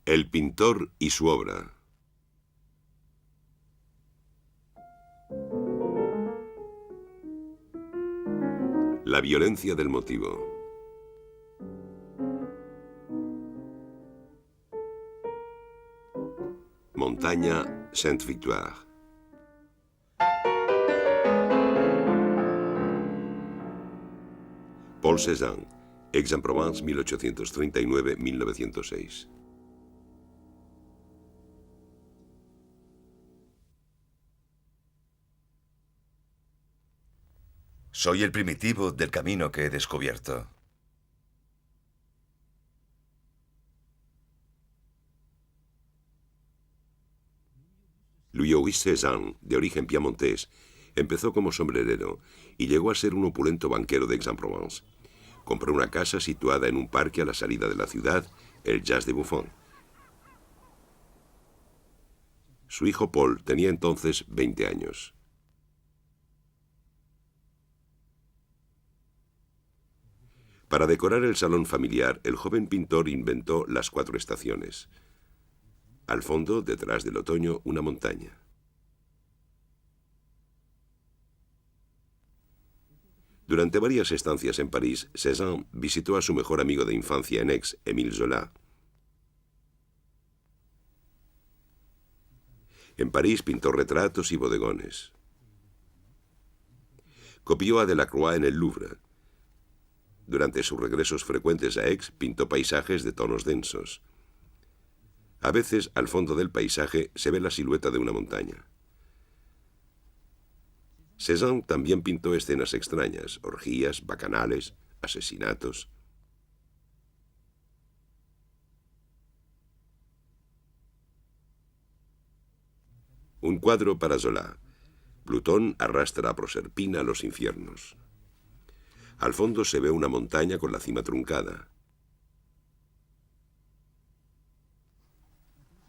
El pintor y su obra. La violencia del motivo. Montaña Sainte-Victoire. Paul Cézanne, Aix-en-Provence, 1839-1906. Soy el primitivo del camino que he descubierto. Louis-Auguste Cézanne, de origen piamontés, empezó como sombrerero y llegó a ser un opulento banquero de Aix-en-Provence. Compró una casa situada en un parque a la salida de la ciudad, el Jas de Buffon. Su hijo Paul tenía entonces 20 años. Para decorar el salón familiar, el joven pintor inventó las 4 estaciones. Al fondo, detrás del otoño, una montaña. Durante varias estancias en París, Cézanne visitó a su mejor amigo de infancia en Aix, Émile Zola. En París pintó retratos y bodegones. Copió a Delacroix en el Louvre. Durante sus regresos frecuentes a Aix, pintó paisajes de tonos densos. A veces, al fondo del paisaje, se ve la silueta de una montaña. Cézanne también pintó escenas extrañas, orgías, bacanales, asesinatos. Un cuadro para Zola. Plutón arrastra a Proserpina a los infiernos. Al fondo se ve una montaña con la cima truncada.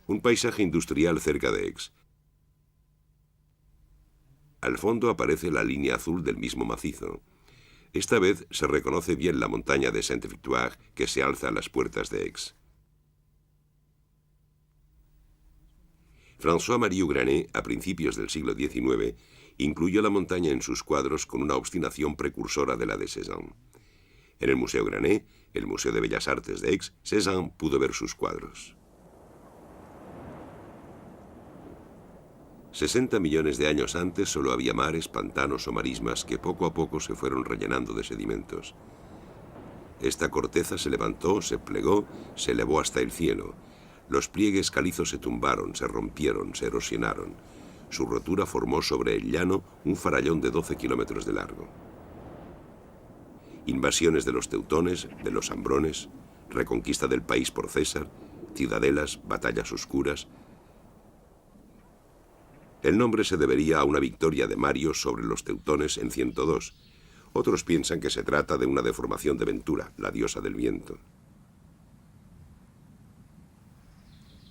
Un paisaje industrial cerca de Aix. Al fondo aparece la línea azul del mismo macizo. Esta vez se reconoce bien la montaña de Sainte-Victoire que se alza a las puertas de Aix. François-Marie Granet, a principios del siglo XIX, incluyó la montaña en sus cuadros con una obstinación precursora de la de Cézanne. En el Museo Granet, el Museo de Bellas Artes de Aix, Cézanne pudo ver sus cuadros. 60 millones de años antes solo había mares, pantanos o marismas que poco a poco se fueron rellenando de sedimentos. Esta corteza se levantó, se plegó, se elevó hasta el cielo. Los pliegues calizos se tumbaron, se rompieron, se erosionaron. Su rotura formó sobre el llano un farallón de 12 kilómetros de largo. Invasiones de los teutones, de los ambrones, reconquista del país por César, ciudadelas, batallas oscuras. El nombre se debería a una victoria de Mario sobre los teutones en 102. Otros piensan que se trata de una deformación de Ventura, la diosa del viento.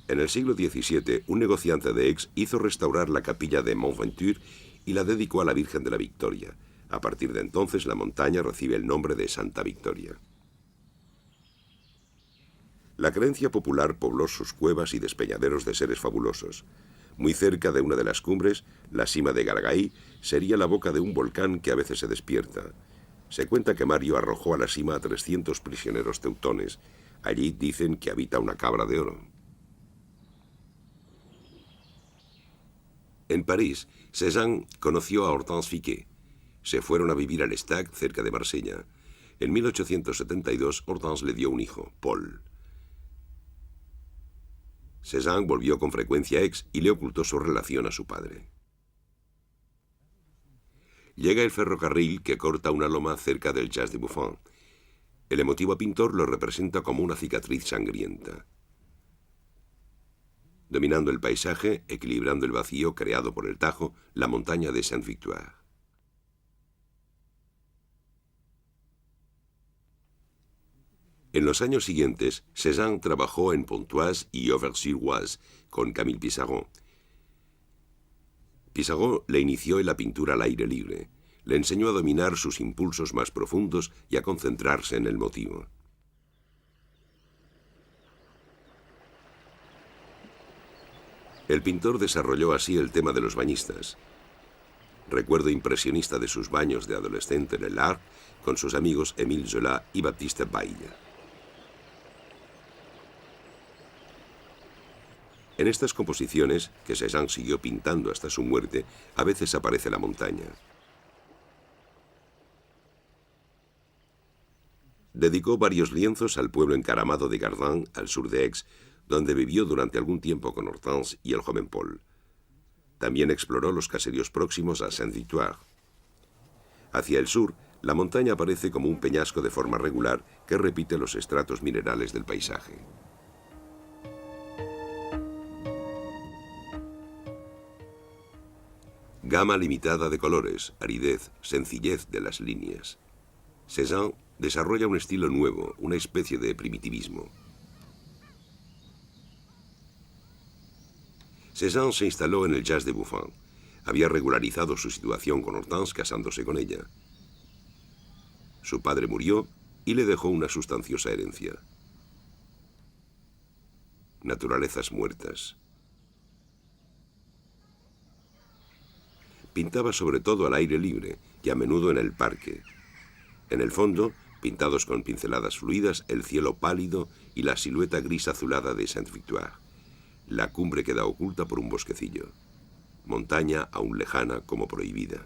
En el siglo XVII, un negociante de Aix hizo restaurar la capilla de Montventure y la dedicó a la Virgen de la Victoria. A partir de entonces, la montaña recibe el nombre de Santa Victoria. La creencia popular pobló sus cuevas y despeñaderos de seres fabulosos. Muy cerca de una de las cumbres, la cima de Gargaí, sería la boca de un volcán que a veces se despierta. Se cuenta que Mario arrojó a la cima a 300 prisioneros teutones. Allí dicen que habita una cabra de oro. En París, Cézanne conoció a Hortense Fiquet. Se fueron a vivir al Estac, cerca de Marsella. En 1872, Hortense le dio un hijo, Paul. Cézanne volvió con frecuencia a Aix y le ocultó su relación a su padre. Llega el ferrocarril que corta una loma cerca del Jas de Buffon. El emotivo pintor lo representa como una cicatriz sangrienta. Dominando el paisaje, equilibrando el vacío creado por el Tajo, la montaña de Sainte-Victoire. En los años siguientes, Cézanne trabajó en Pontoise y Auvers-sur-Oise con Camille Pissarro. Pissarro le inició en la pintura al aire libre. Le enseñó a dominar sus impulsos más profundos y a concentrarse en el motivo. El pintor desarrolló así el tema de los bañistas. Recuerdo impresionista de sus baños de adolescente en el Arc con sus amigos Émile Zola y Baptiste Baille. En estas composiciones, que Cézanne siguió pintando hasta su muerte, a veces aparece la montaña. Dedicó varios lienzos al pueblo encaramado de Gardin, al sur de Aix, donde vivió durante algún tiempo con Hortense y el joven Paul. También exploró los caseríos próximos a Sainte-Victoire. Hacia el sur, la montaña aparece como un peñasco de forma regular que repite los estratos minerales del paisaje. Gama limitada de colores, aridez, sencillez de las líneas. Cézanne desarrolla un estilo nuevo, una especie de primitivismo. Cézanne se instaló en el Jazz de Buffon. Había regularizado su situación con Hortense casándose con ella. Su padre murió y le dejó una sustanciosa herencia. Naturalezas muertas. Pintaba sobre todo al aire libre y a menudo en el parque. En el fondo, pintados con pinceladas fluidas, el cielo pálido y la silueta gris azulada de Sainte-Victoire. La cumbre queda oculta por un bosquecillo. Montaña aún lejana como prohibida.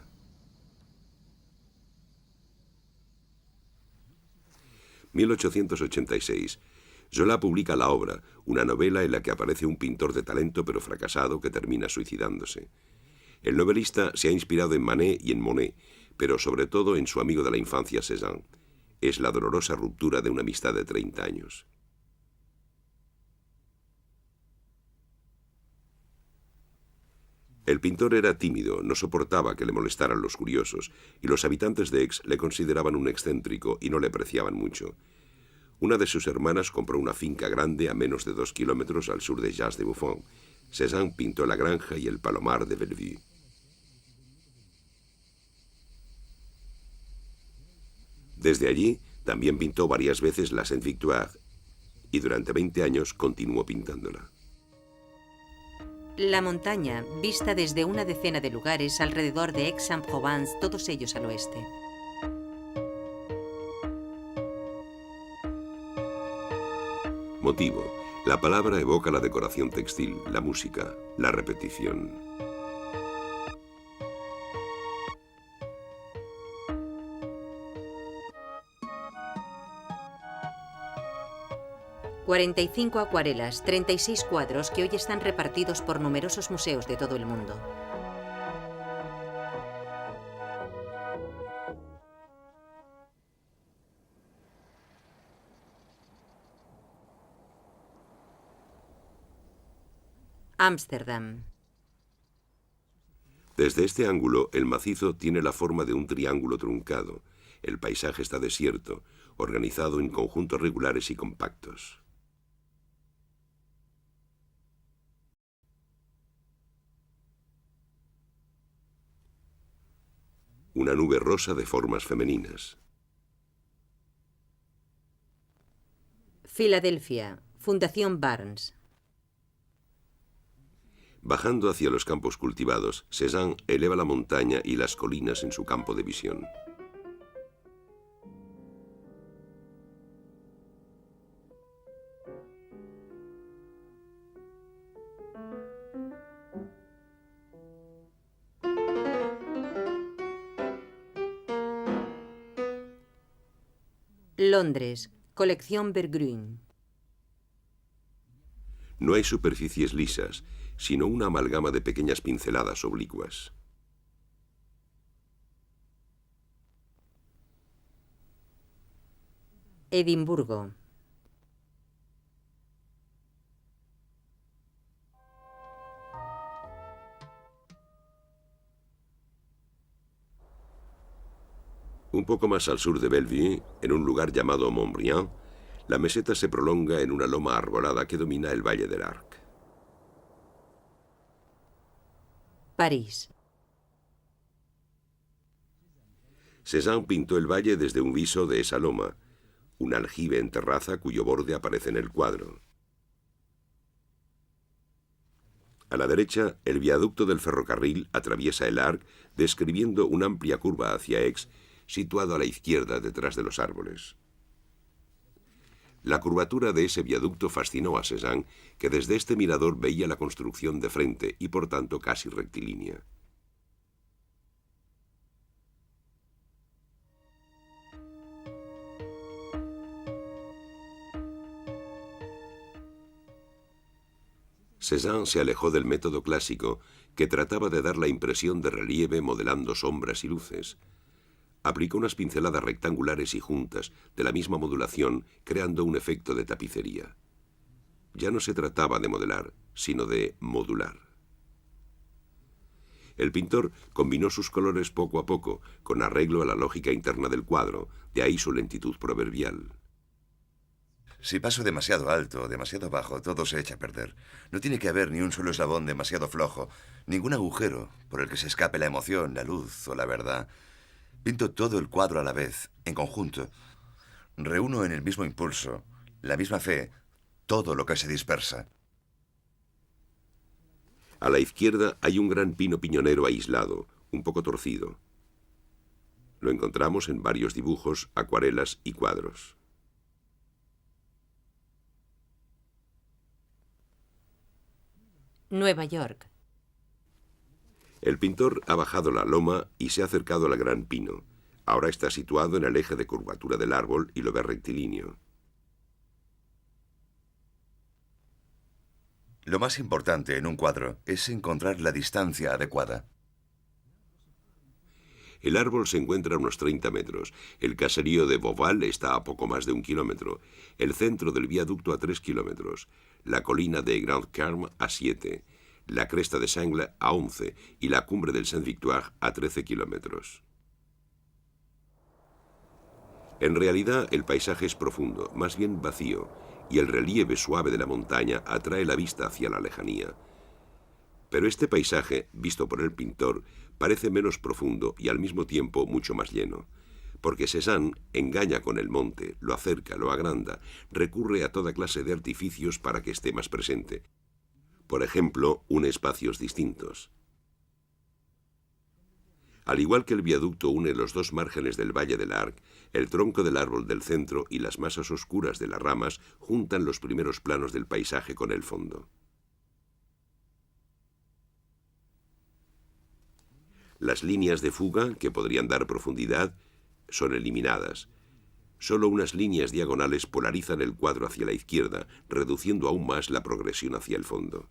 (1886). Zola publica La Obra, una novela en la que aparece un pintor de talento pero fracasado que termina suicidándose. El novelista se ha inspirado en Manet y en Monet, pero sobre todo en su amigo de la infancia Cézanne. Es la dolorosa ruptura de una amistad de 30 años. El pintor era tímido, no soportaba que le molestaran los curiosos, y los habitantes de Aix le consideraban un excéntrico y no le apreciaban mucho. Una de sus hermanas compró una finca grande a menos de 2 kilómetros al sur de Jazz de Buffon. Cézanne pintó la granja y el palomar de Bellevue. Desde allí, también pintó varias veces la Sainte-Victoire, y durante 20 años continuó pintándola. La montaña, vista desde una decena de lugares alrededor de Aix-en-Provence, todos ellos al oeste. Motivo. La palabra evoca la decoración textil, la música, la repetición. ...45 acuarelas, 36 cuadros que hoy están repartidos por numerosos museos de todo el mundo. Ámsterdam. Desde este ángulo, el macizo tiene la forma de un triángulo truncado. El paisaje está desierto, organizado en conjuntos regulares y compactos. Una nube rosa de formas femeninas. Filadelfia, Fundación Barnes. Bajando hacia los campos cultivados, Cézanne eleva la montaña y las colinas en su campo de visión. Londres, Colección Berggruen. No hay superficies lisas, sino una amalgama de pequeñas pinceladas oblicuas. Edimburgo. Un poco más al sur de Bellevue, en un lugar llamado Montbriand, la meseta se prolonga en una loma arbolada que domina el Valle del Arc. París. Cézanne pintó el valle desde un viso de esa loma, un aljibe en terraza cuyo borde aparece en el cuadro. A la derecha, el viaducto del ferrocarril atraviesa el Arc, describiendo una amplia curva hacia Aix, situado a la izquierda detrás de los árboles. La curvatura de ese viaducto fascinó a Cézanne, que desde este mirador veía la construcción de frente y por tanto casi rectilínea. Cézanne se alejó del método clásico, que trataba de dar la impresión de relieve modelando sombras y luces. Aplicó unas pinceladas rectangulares y juntas, de la misma modulación, creando un efecto de tapicería. Ya no se trataba de modelar, sino de modular. El pintor combinó sus colores poco a poco, con arreglo a la lógica interna del cuadro, de ahí su lentitud proverbial. Si paso demasiado alto o demasiado bajo, todo se echa a perder. No tiene que haber ni un solo eslabón demasiado flojo, ningún agujero por el que se escape la emoción, la luz o la verdad. Pinto todo el cuadro a la vez, en conjunto. Reúno en el mismo impulso, la misma fe, todo lo que se dispersa. A la izquierda hay un gran pino piñonero aislado, un poco torcido. Lo encontramos en varios dibujos, acuarelas y cuadros. Nueva York. El pintor ha bajado la loma y se ha acercado al gran pino. Ahora está situado en el eje de curvatura del árbol y lo ve rectilíneo. Lo más importante en un cuadro es encontrar la distancia adecuada. El árbol se encuentra a unos 30 metros. El caserío de Beauval está a poco más de 1 kilómetro. El centro del viaducto a 3 kilómetros. La colina de Grand Carme a 7. La cresta de Sangla a 11 y la cumbre del Saint-Victoire a 13 kilómetros. En realidad, el paisaje es profundo, más bien vacío, y el relieve suave de la montaña atrae la vista hacia la lejanía. Pero este paisaje, visto por el pintor, parece menos profundo y al mismo tiempo mucho más lleno, porque Cézanne engaña con el monte, lo acerca, lo agranda, recurre a toda clase de artificios para que esté más presente. Por ejemplo, une espacios distintos. Al igual que el viaducto une los dos márgenes del Valle del Arc, el tronco del árbol del centro y las masas oscuras de las ramas juntan los primeros planos del paisaje con el fondo. Las líneas de fuga, que podrían dar profundidad, son eliminadas. Solo unas líneas diagonales polarizan el cuadro hacia la izquierda, reduciendo aún más la progresión hacia el fondo.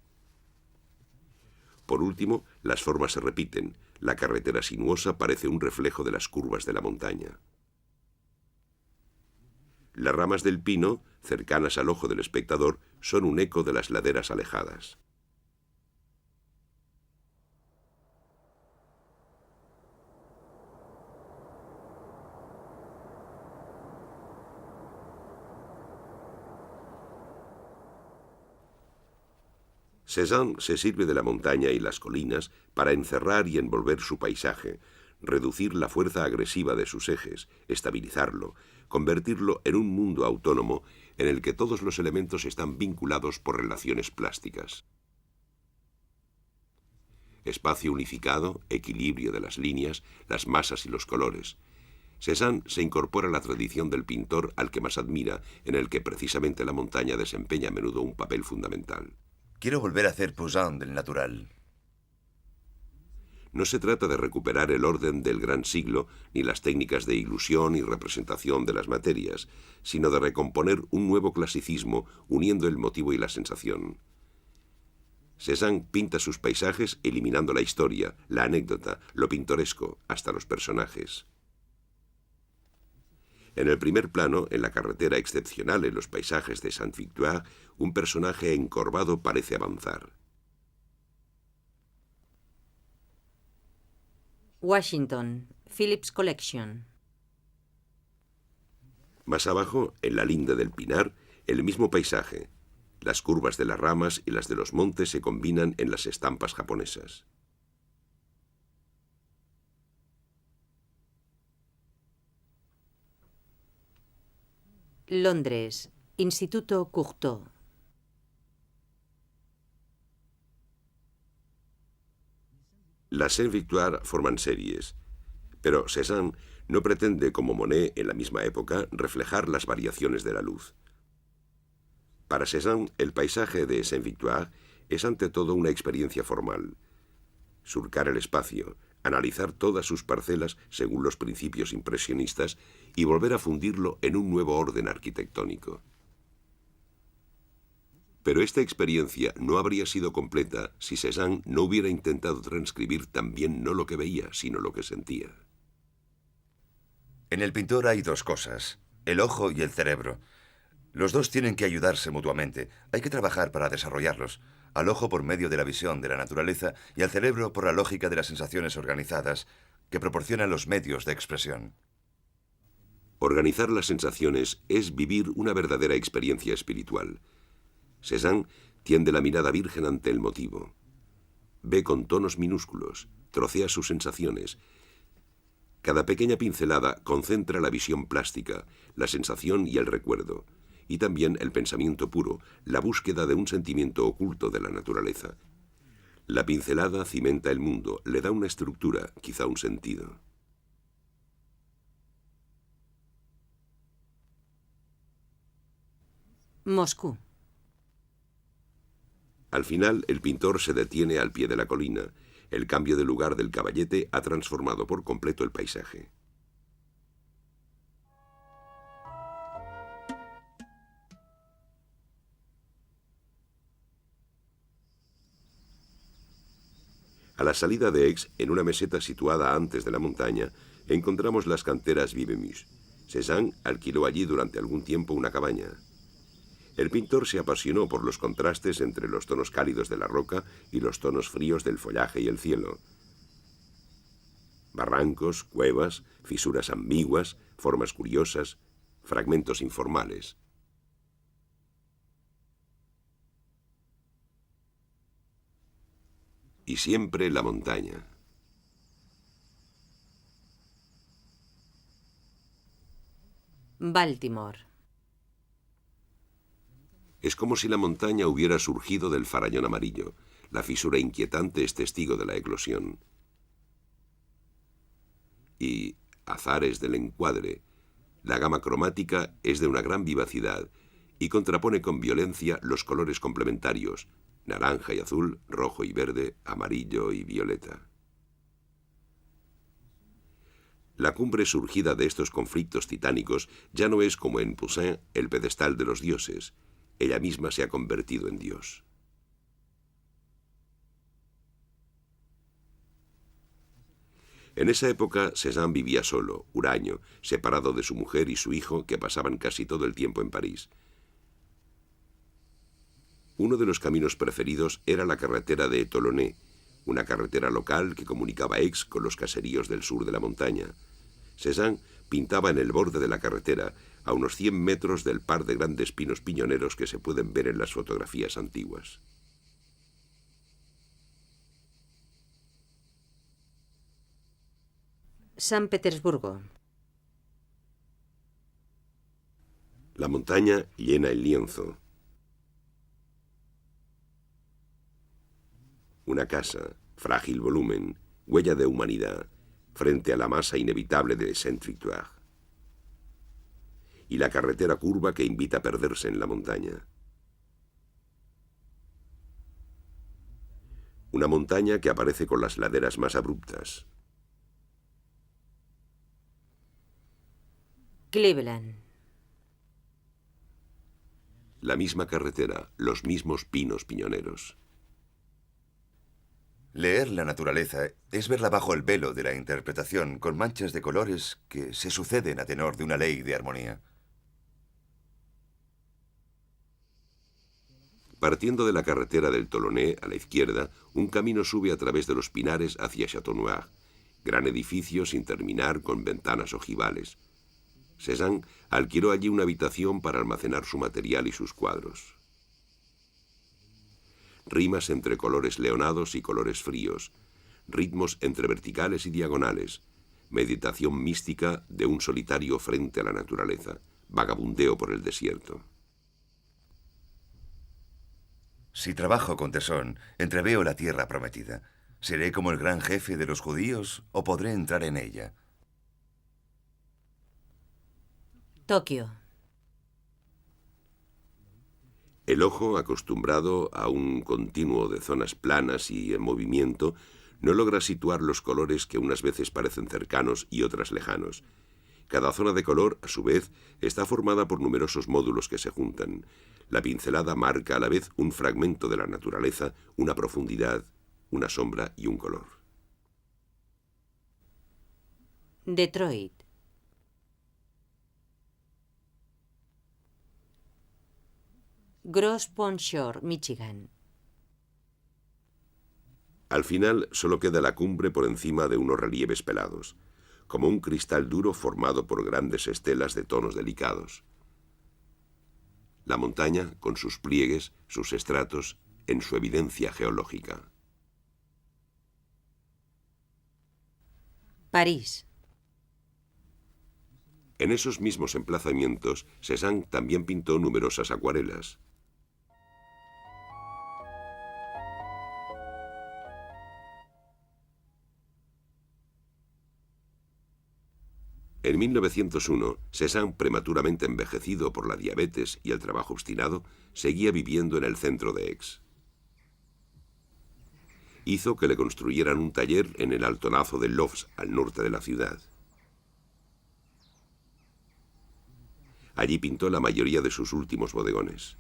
Por último, las formas se repiten. La carretera sinuosa parece un reflejo de las curvas de la montaña. Las ramas del pino, cercanas al ojo del espectador, son un eco de las laderas alejadas. Cézanne se sirve de la montaña y las colinas para encerrar y envolver su paisaje, reducir la fuerza agresiva de sus ejes, estabilizarlo, convertirlo en un mundo autónomo en el que todos los elementos están vinculados por relaciones plásticas. Espacio unificado, equilibrio de las líneas, las masas y los colores. Cézanne se incorpora a la tradición del pintor al que más admira, en el que precisamente la montaña desempeña a menudo un papel fundamental. Quiero volver a hacer Poussin del natural. No se trata de recuperar el orden del gran siglo, ni las técnicas de ilusión y representación de las materias, sino de recomponer un nuevo clasicismo uniendo el motivo y la sensación. Cézanne pinta sus paisajes eliminando la historia, la anécdota, lo pintoresco, hasta los personajes. En el primer plano, en la carretera excepcional en los paisajes de Saint-Victoire, un personaje encorvado parece avanzar. Washington, Phillips Collection. Más abajo, en la linde del pinar, el mismo paisaje. Las curvas de las ramas y las de los montes se combinan en las estampas japonesas. Londres, Instituto Courtauld. Las Saint-Victoire forman series, pero Cézanne no pretende, como Monet en la misma época, reflejar las variaciones de la luz. Para Cézanne, el paisaje de Saint-Victoire es ante todo una experiencia formal. Surcar el espacio, analizar todas sus parcelas según los principios impresionistas y volver a fundirlo en un nuevo orden arquitectónico. Pero esta experiencia no habría sido completa si Cézanne no hubiera intentado transcribir también no lo que veía, sino lo que sentía. En el pintor hay dos cosas, el ojo y el cerebro. Los dos tienen que ayudarse mutuamente. Hay que trabajar para desarrollarlos. Al ojo por medio de la visión de la naturaleza y al cerebro por la lógica de las sensaciones organizadas que proporcionan los medios de expresión. Organizar las sensaciones es vivir una verdadera experiencia espiritual. Cézanne tiende la mirada virgen ante el motivo. Ve con tonos minúsculos, trocea sus sensaciones. Cada pequeña pincelada concentra la visión plástica, la sensación y el recuerdo, y también el pensamiento puro, la búsqueda de un sentimiento oculto de la naturaleza. La pincelada cimenta el mundo, le da una estructura, quizá un sentido. Moscú. Al final, el pintor se detiene al pie de la colina. El cambio de lugar del caballete ha transformado por completo el paisaje. A la salida de Aix, en una meseta situada antes de la montaña, encontramos las canteras Vivemus. Cézanne alquiló allí durante algún tiempo una cabaña. El pintor se apasionó por los contrastes entre los tonos cálidos de la roca y los tonos fríos del follaje y el cielo. Barrancos, cuevas, fisuras ambiguas, formas curiosas, fragmentos informales. Y siempre la montaña. Baltimore. Es como si la montaña hubiera surgido del farallón amarillo. La fisura inquietante es testigo de la eclosión. Y, azares del encuadre, la gama cromática es de una gran vivacidad y contrapone con violencia los colores complementarios, naranja y azul, rojo y verde, amarillo y violeta. La cumbre surgida de estos conflictos titánicos ya no es como en Poussin el pedestal de los dioses. Ella misma se ha convertido en Dios. En esa época, Cézanne vivía solo, huraño, separado de su mujer y su hijo, que pasaban casi todo el tiempo en París. Uno de los caminos preferidos era la carretera de Etolonais, una carretera local que comunicaba Aix con los caseríos del sur de la montaña. Cézanne pintaba en el borde de la carretera, a unos 100 metros del par de grandes pinos piñoneros que se pueden ver en las fotografías antiguas. San Petersburgo. La montaña llena el lienzo. Una casa, frágil volumen, huella de humanidad, frente a la masa inevitable de Saint-Victoire. Y la carretera curva que invita a perderse en la montaña. Una montaña que aparece con las laderas más abruptas. Cleveland. La misma carretera, los mismos pinos piñoneros. Leer la naturaleza es verla bajo el velo de la interpretación, con manchas de colores que se suceden a tenor de una ley de armonía. Partiendo de la carretera del Tolonais a la izquierda, un camino sube a través de los pinares hacia Châteaunoir, gran edificio sin terminar con ventanas ojivales. Cézanne alquiló allí una habitación para almacenar su material y sus cuadros. Rimas entre colores leonados y colores fríos, ritmos entre verticales y diagonales, meditación mística de un solitario frente a la naturaleza, vagabundeo por el desierto. Si trabajo con tesón, entreveo la tierra prometida. ¿Seré como el gran jefe de los judíos o podré entrar en ella? Tokio. El ojo, acostumbrado a un continuo de zonas planas y en movimiento, no logra situar los colores que unas veces parecen cercanos y otras lejanos. Cada zona de color, a su vez, está formada por numerosos módulos que se juntan. La pincelada marca a la vez un fragmento de la naturaleza, una profundidad, una sombra y un color. Detroit. Grosse Pointe Shore, Michigan. Al final solo queda la cumbre por encima de unos relieves pelados, como un cristal duro formado por grandes estelas de tonos delicados. La montaña, con sus pliegues, sus estratos, en su evidencia geológica. París. En esos mismos emplazamientos, Cézanne también pintó numerosas acuarelas. En 1901, Cézanne, prematuramente envejecido por la diabetes y el trabajo obstinado, seguía viviendo en el centro de Aix. Hizo que le construyeran un taller en el altonazo de Lofts, al norte de la ciudad. Allí pintó la mayoría de sus últimos bodegones.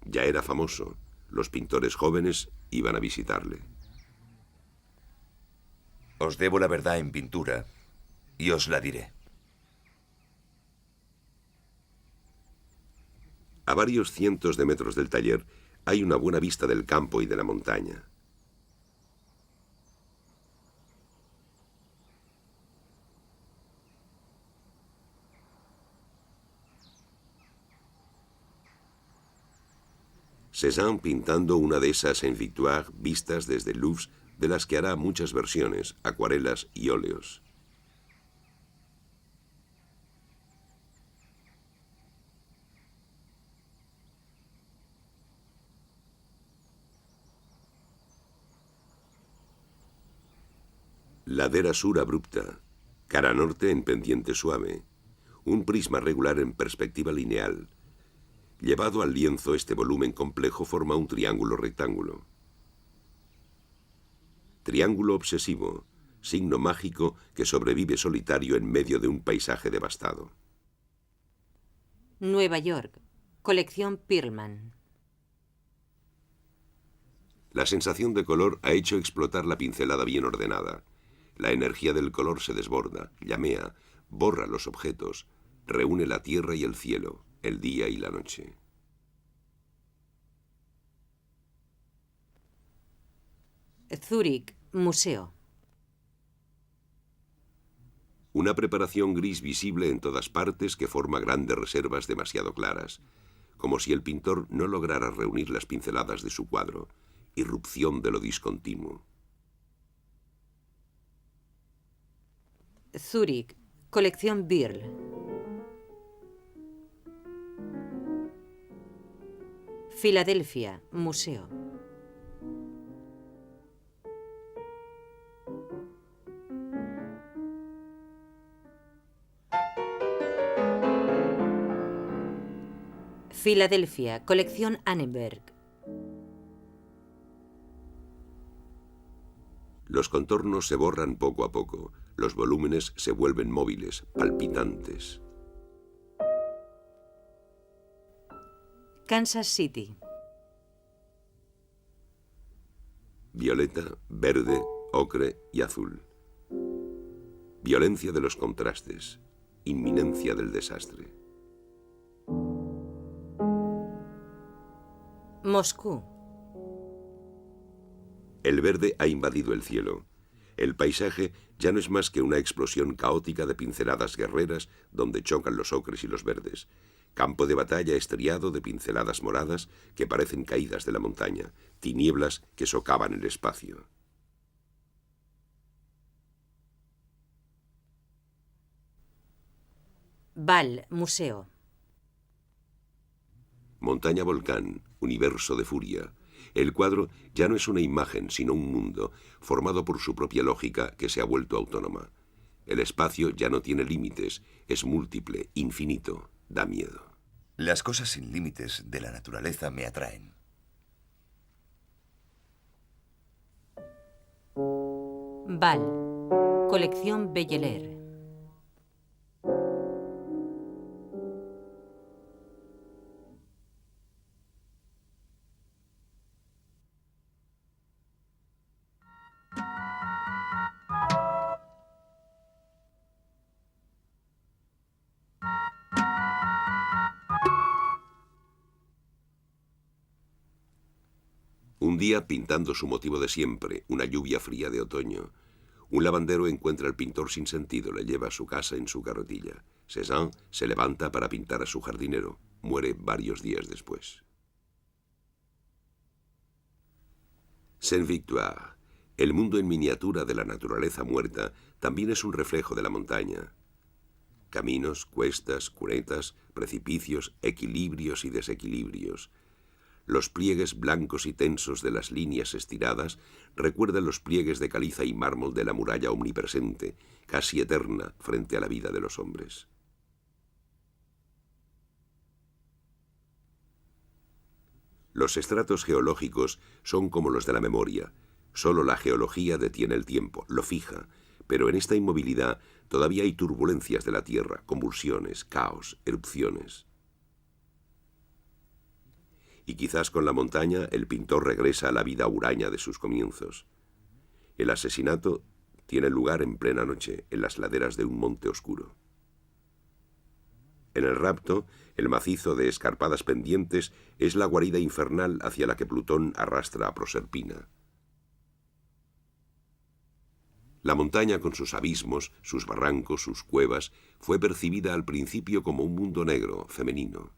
Ya era famoso. Los pintores jóvenes iban a visitarle. Os debo la verdad en pintura, y os la diré. A varios cientos de metros del taller hay una buena vista del campo y de la montaña. Cézanne pintando una de esas en Victoire vistas desde Louvre, de las que hará muchas versiones, acuarelas y óleos. Ladera sur abrupta, cara norte en pendiente suave, un prisma regular en perspectiva lineal. Llevado al lienzo, este volumen complejo forma un triángulo rectángulo. Triángulo obsesivo, signo mágico que sobrevive solitario en medio de un paisaje devastado. Nueva York. Colección Perlman. La sensación de color ha hecho explotar la pincelada bien ordenada. La energía del color se desborda, llamea, borra los objetos, reúne la tierra y el cielo, el día y la noche. Zúrich, museo. Una preparación gris visible en todas partes que forma grandes reservas demasiado claras, como si el pintor no lograra reunir las pinceladas de su cuadro. Irrupción de lo discontinuo. Zúrich, colección Birl. Filadelfia, museo. Filadelfia, colección Annenberg. Los contornos se borran poco a poco, los volúmenes se vuelven móviles, palpitantes. Kansas City. Violeta, verde, ocre y azul. Violencia de los contrastes, inminencia del desastre. Moscú. El verde ha invadido el cielo. El paisaje ya no es más que una explosión caótica de pinceladas guerreras donde chocan los ocres y los verdes. Campo de batalla estriado de pinceladas moradas que parecen caídas de la montaña, tinieblas que socavan el espacio. Val, museo. Montaña volcán, universo de furia. El cuadro ya no es una imagen, sino un mundo, formado por su propia lógica que se ha vuelto autónoma. El espacio ya no tiene límites, es múltiple, infinito, da miedo. Las cosas sin límites de la naturaleza me atraen. Val, colección Belleler. Un día, pintando su motivo de siempre, una lluvia fría de otoño, un lavandero encuentra al pintor sin sentido, le lleva a su casa en su carretilla. Cézanne se levanta para pintar a su jardinero. Muere varios días después. Sainte-Victoire, el mundo en miniatura de la naturaleza muerta, también es un reflejo de la montaña. Caminos, cuestas, cunetas, precipicios, equilibrios y desequilibrios. Los pliegues blancos y tensos de las líneas estiradas recuerdan los pliegues de caliza y mármol de la muralla omnipresente, casi eterna frente a la vida de los hombres. Los estratos geológicos son como los de la memoria. Solo la geología detiene el tiempo, lo fija, pero en esta inmovilidad todavía hay turbulencias de la Tierra, convulsiones, caos, erupciones. Y quizás con la montaña el pintor regresa a la vida huraña de sus comienzos. El asesinato tiene lugar en plena noche, en las laderas de un monte oscuro. En el rapto, el macizo de escarpadas pendientes es la guarida infernal hacia la que Plutón arrastra a Proserpina. La montaña con sus abismos, sus barrancos, sus cuevas, fue percibida al principio como un mundo negro, femenino.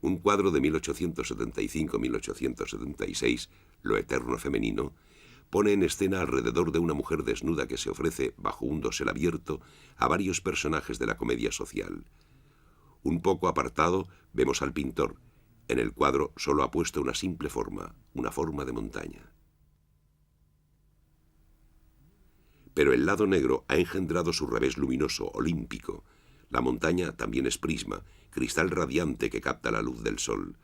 Un cuadro de 1875-1876, Lo eterno femenino, pone en escena alrededor de una mujer desnuda que se ofrece, bajo un dosel abierto, a varios personajes de la comedia social. Un poco apartado, vemos al pintor. En el cuadro solo ha puesto una simple forma, una forma de montaña. Pero el lado negro ha engendrado su revés luminoso, olímpico. La montaña también es prisma, cristal radiante que capta la luz del sol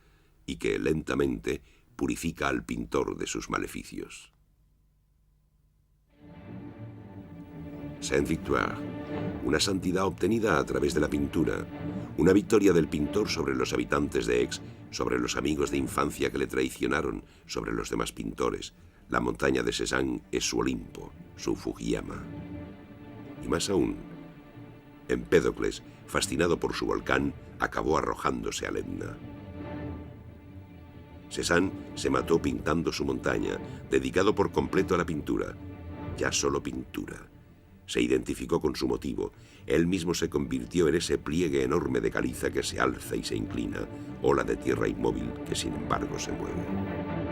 y que, lentamente, purifica al pintor de sus maleficios. Sainte-Victoire, una santidad obtenida a través de la pintura, una victoria del pintor sobre los habitantes de Aix, sobre los amigos de infancia que le traicionaron, sobre los demás pintores. La montaña de Cézanne es su Olimpo, su Fujiyama. Y más aún, Empédocles, fascinado por su volcán, acabó arrojándose al Etna. Cézanne se mató pintando su montaña, dedicado por completo a la pintura. Ya solo pintura. Se identificó con su motivo. Él mismo se convirtió en ese pliegue enorme de caliza que se alza y se inclina, ola de tierra inmóvil que sin embargo se mueve.